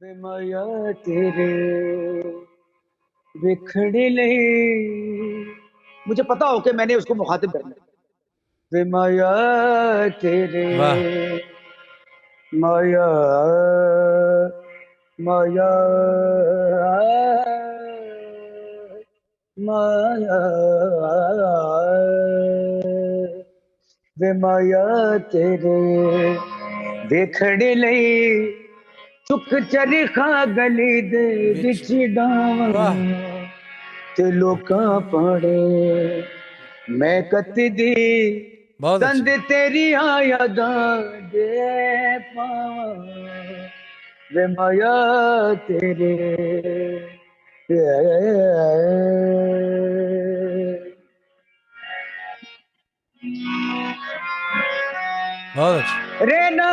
वे माया तेरे बिखड़ ले। मुझे पता हो कि मैंने उसको मुखातिब करना है। वे माया तेरे वाह माया माया माया वे माया तेरे बिखड़ ले। चुक चरखा गली दे विच बिच डावां वाह ते लोकां पड़े मैं कतदी बहुत अच्छे तंद तेरी यादां दे पावां वे माया तेरे बहुत अच्छे रे ना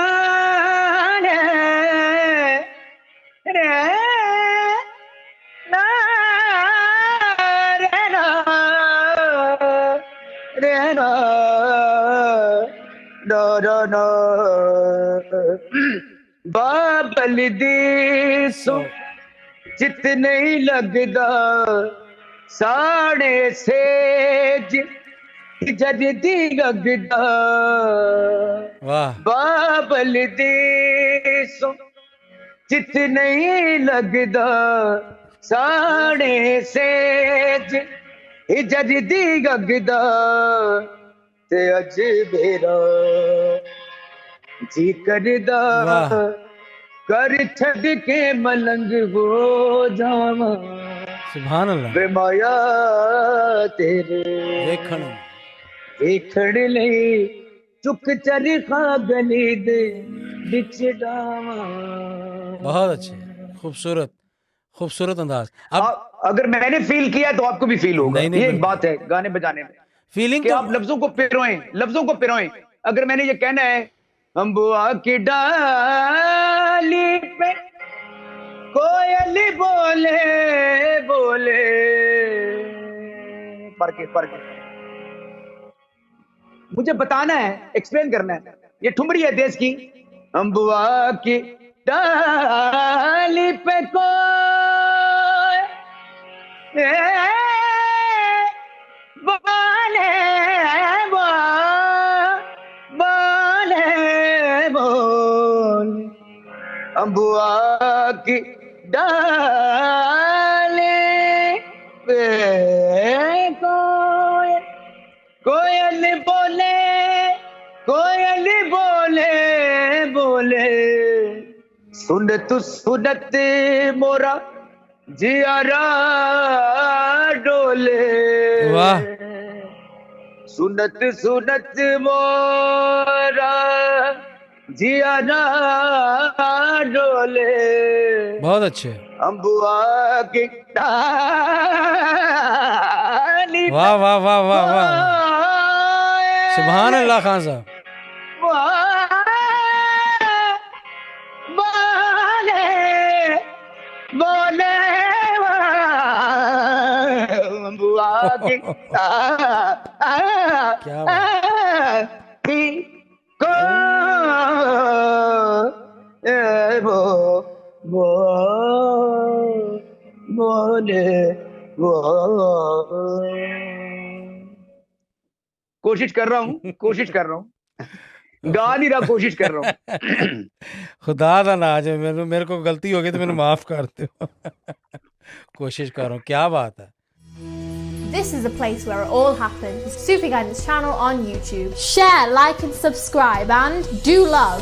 रे रे ना रे ना रे ना ना ना ना बाबल सो दिसो चित नहीं लगदा साढ़े सेज जदी लगदा वाह बाबल दिसो चित नहीं लगदा साढ़े सेज जदी लगदा ते अज मेरा जी करदा वाह कर छड़ के मलंग हो जावा सुभान अल्लाह वे माया तेरे वेखण में देखड़ ले चुक चरखा गली दे बिच डावा। बहुत अच्छे खूबसूरत खूबसूरत अंदाज अब अगर मैंने फील किया तो आपको भी फील होगा। नहीं नहीं ये एक बिल्कुल बात है गाने बजाने में फीलिंग कि तो आप लफ्जों को पिरोएं। अगर मैंने ये कहना है अम्बुआ की डाली पे कोयल बोले बोले पर के मुझे बताना है एक्सप्लेन करना है। ये ठुमरी है देश की अम्बुआ की डाली पे कोयल बोले बोले बोले अम्बुआ की डाले पे कोयल बोले कोयल बोले बोले सुनत मोरा जियारा डोले वाह सुनत मोरा जियारा डोले बहुत अच्छे अम्बुआ की डाली पे वाह वाह वाह वाह वाह सुभान कोयल अल्लाह खान साहब बोले बोले बुआ की क्या बात को वो वो बोले वो कोशिश कर रहा हूँ गा नहीं रहा कोशिश कर रहा हूँ खुदा दा ना आज मेरे को गलती हो गई तो मैंने माफ कर दो कोशिश कर रहा हूँ क्या बात है This is a place where it all happens. Sufi Guidance channel on YouTube. Share, like and subscribe and do love.